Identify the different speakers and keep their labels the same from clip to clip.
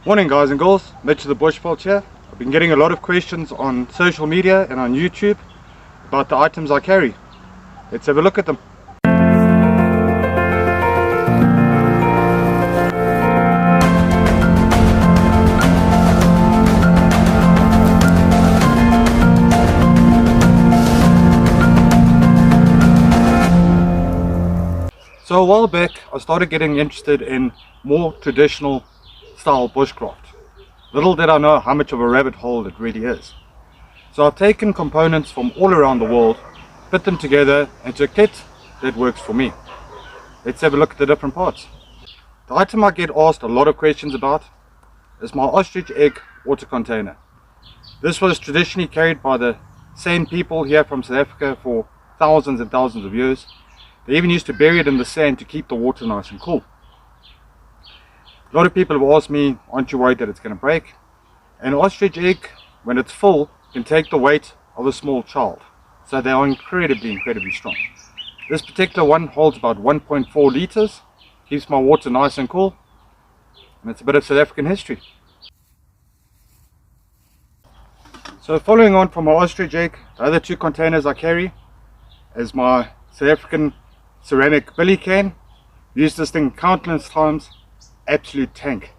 Speaker 1: Morning guys and girls, Mitch the bushcraft here. I've been getting a lot of questions on social media and on YouTube about the items I carry. Let's have a look at them. So a while back I started getting interested in more traditional style bushcraft. Little did I know how much of a rabbit hole it really is. So I've taken components from all around the world, put them together into a kit that works for me. Let's have a look at the different parts. The item I get asked a lot of questions about is my ostrich egg water container. This was traditionally carried by the same people here from South Africa for thousands and thousands of years. They even used to bury it in the sand to keep the water nice and cool. A lot of people have asked me, aren't you worried that it's going to break? An ostrich egg, when it's full, can take the weight of a small child. So they are incredibly strong. This particular one holds about 1.4 liters, keeps my water nice and cool, and it's a bit of South African history. So following on from my ostrich egg, the other two containers I carry is my South African ceramic billy can. Used this thing countless times. Absolute tank.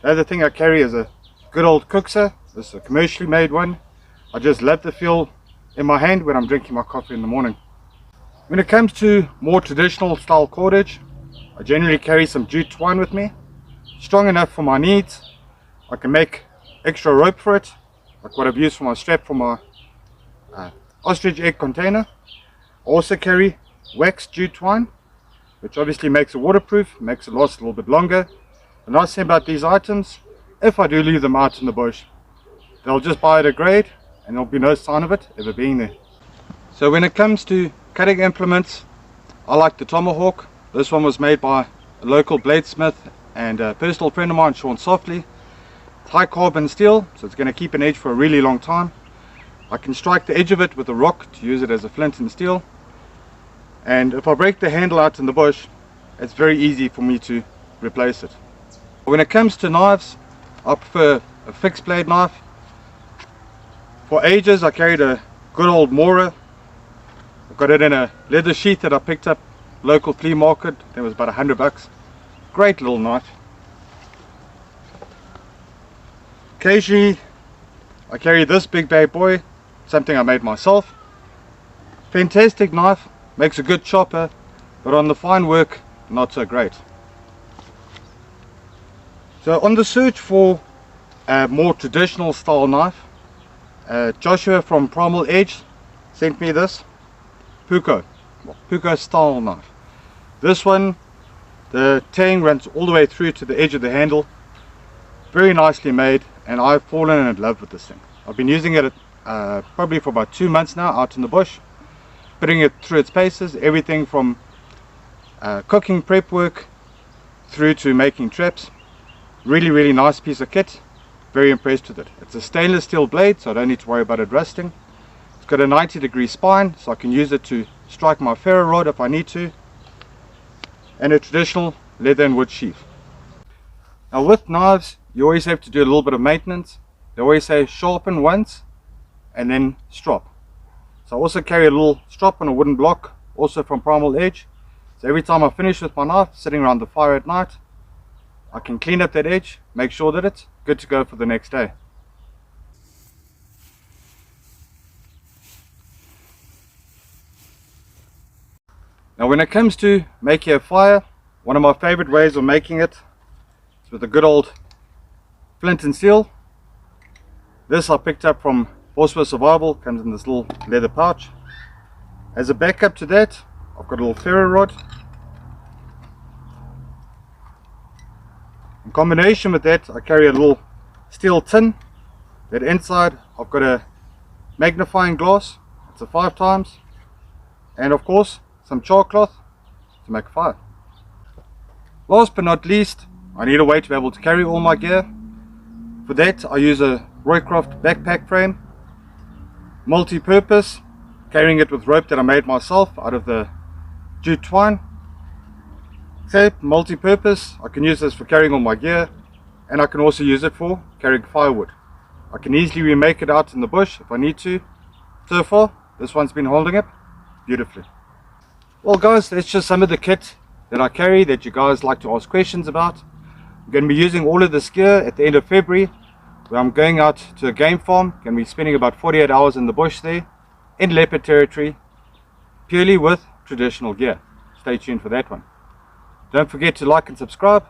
Speaker 1: The other thing I carry is a good old cookser. This is a commercially made one. I just love the feel in my hand when I'm drinking my coffee in the morning. When it comes to more traditional style cordage, I generally carry some jute twine with me. Strong enough for my needs. I can make extra rope for it, like what I've used for my strap for my ostrich egg container. I also carry waxed jute twine, which obviously makes it waterproof, makes it last a little bit longer. The nice thing about these items, if I do leave them out in the bush, they'll just biodegrade and there'll be no sign of it ever being there. So when it comes to cutting implements, I like the Tomahawk. This one was made by a local bladesmith and a personal friend of mine, Sean Softly. It's high carbon steel, so it's going to keep an edge for a really long time. I can strike the edge of it with a rock to use it as a flint and steel. And if I break the handle out in the bush, it's very easy for me to replace it. When it comes to knives, I prefer a fixed blade knife. For ages I carried a good old Mora. I got it in a leather sheath that I picked up local flea market. It was about $100. Great little knife. Occasionally I carry this big bad boy, something I made myself. Fantastic knife. Makes a good chopper, but on the fine work, not so great. So on the search for a more traditional style knife, Joshua from Primal Edge sent me this Puko style knife. This one, the tang runs all the way through to the edge of the handle. Very nicely made, and I've fallen in love with this thing. I've been using it probably for about 2 months now out in the bush. Putting it through its paces, everything from cooking prep work through to making traps. Really nice piece of kit. Very impressed with it. It's a stainless steel blade, so I don't need to worry about it rusting. It's got a 90-degree spine, so I can use it to strike my ferro rod if I need to. And a traditional leather and wood sheath. Now with knives, you always have to do a little bit of maintenance. They always say sharpen once and then strop. So I also carry a little strop on a wooden block, also from Primal Edge. So every time I finish with my knife, sitting around the fire at night, I can clean up that edge, make sure that it's good to go for the next day. Now when it comes to making a fire, one of my favorite ways of making it is with a good old flint and steel. This I picked up from Force Survival, comes in this little leather pouch. As a backup to that, I've got a little ferro rod. In combination with that, I carry a little steel tin. That inside, I've got a magnifying glass. It's a 5 times. And of course, some char cloth to make a fire. Last but not least, I need a way to be able to carry all my gear. For that, I use a Roycroft backpack frame. Multi-purpose, carrying it with rope that I made myself out of the Jute Twine. Okay, multi-purpose, I can use this for carrying all my gear, and I can also use it for carrying firewood. I can easily remake it out in the bush if I need to. So far, this one's been holding up beautifully. Well guys, that's just some of the kit that I carry that you guys like to ask questions about. I'm going to be using all of this gear at the end of February, where I'm going out to a game farm. Going to be spending about 48 hours in the bush there, in leopard territory, purely with traditional gear. Stay tuned for that one. Don't forget to like and subscribe.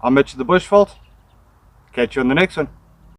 Speaker 1: I'm Mitch the Bushveld. Catch you on the next one.